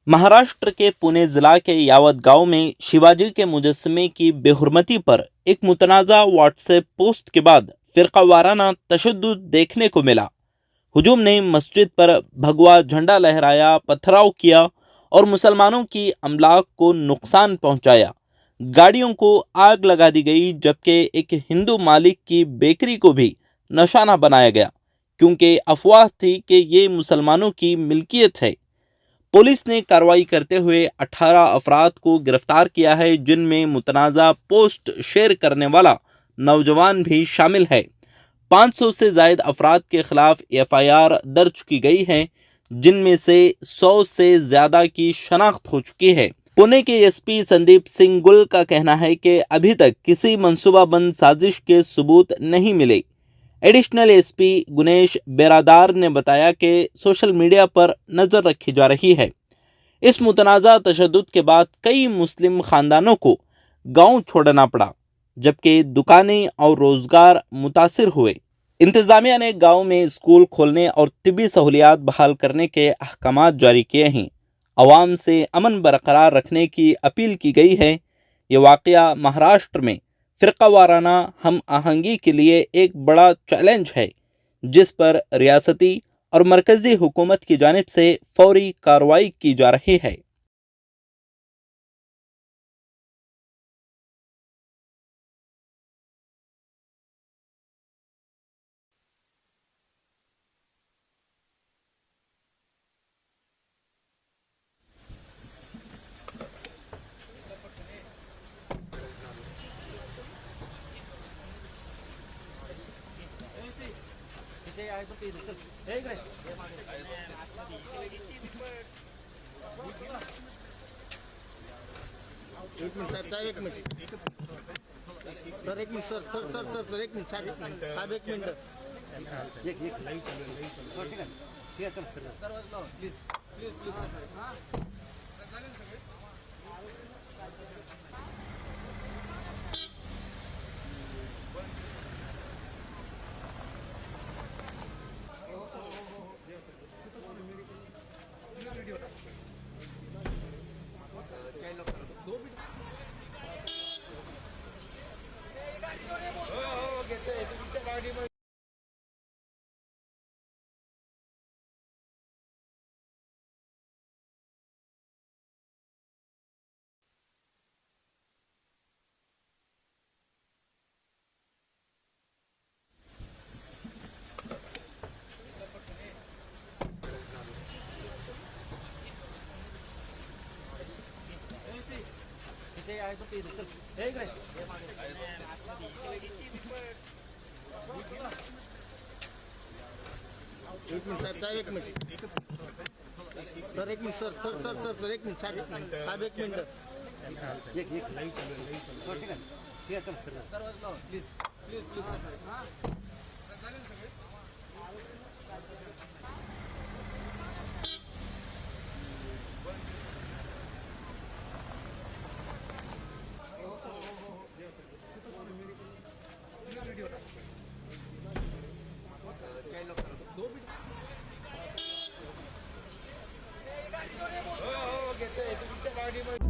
महाराष्ट्र के पुणे जिला के यावत गांव में शिवाजी के मुजस्समे की बेहुरमती पर एक मुतनाज़ा व्हाट्सएप पोस्ट के बाद फिरका वाराना तशद्दुद देखने को मिला। हुजूम ने मस्जिद पर भगवा झंडा लहराया, पथराव किया और मुसलमानों की अमलाक को नुकसान पहुंचाया। गाड़ियों को आग लगा दी गई, जबकि एक हिंदू मालिक की बेकरी को भी निशाना बनाया गया, क्योंकि अफवाह थी कि ये मुसलमानों की मिल्कियत है। पुलिस ने कार्रवाई करते हुए 18 अफराद को गिरफ्तार किया है, जिनमें मुतनाज़ा पोस्ट शेयर करने वाला नौजवान भी शामिल है। 500 से जायद अफराद के खिलाफ एफआईआर दर्ज की गई है, जिनमें से 100 से ज्यादा की शनाख्त हो चुकी है। पुणे के एसपी संदीप सिंह गुल का कहना है कि अभी तक किसी मंसूबाबंद साजिश के सबूत नहीं मिले। एडिशनल एसपी गुनेश बेरादार ने बताया कि सोशल मीडिया पर नज़र रखी जा रही है। इस मुतनाज़ा तशद्दुद के बाद कई मुस्लिम खानदानों को गांव छोड़ना पड़ा, जबकि दुकानें और रोजगार मुतासिर हुए। इंतजामिया ने गांव में स्कूल खोलने और तिब्बी सहूलियात बहाल करने के अहकाम जारी किए हैं। अवाम से अमन बरकरार रखने की अपील की गई है। ये वाक़या महाराष्ट्र में फ़िरका वाराना हम आहंगी के लिए एक बड़ा चैलेंज है, जिस पर रियासती और मरकज़ी हुकूमत की जानिब से फौरी कार्रवाई की जा रही है। एक मिनट साहब, एक मिनट सर, एक मिनट सर, एक मिनट साहब, एक मिनट प्लीज सर। एक मिनट साहब, एक मिनट सर, एक मिनट सर, एक मिनट साहब, एक मिनट प्लीज सर। गाड़ी में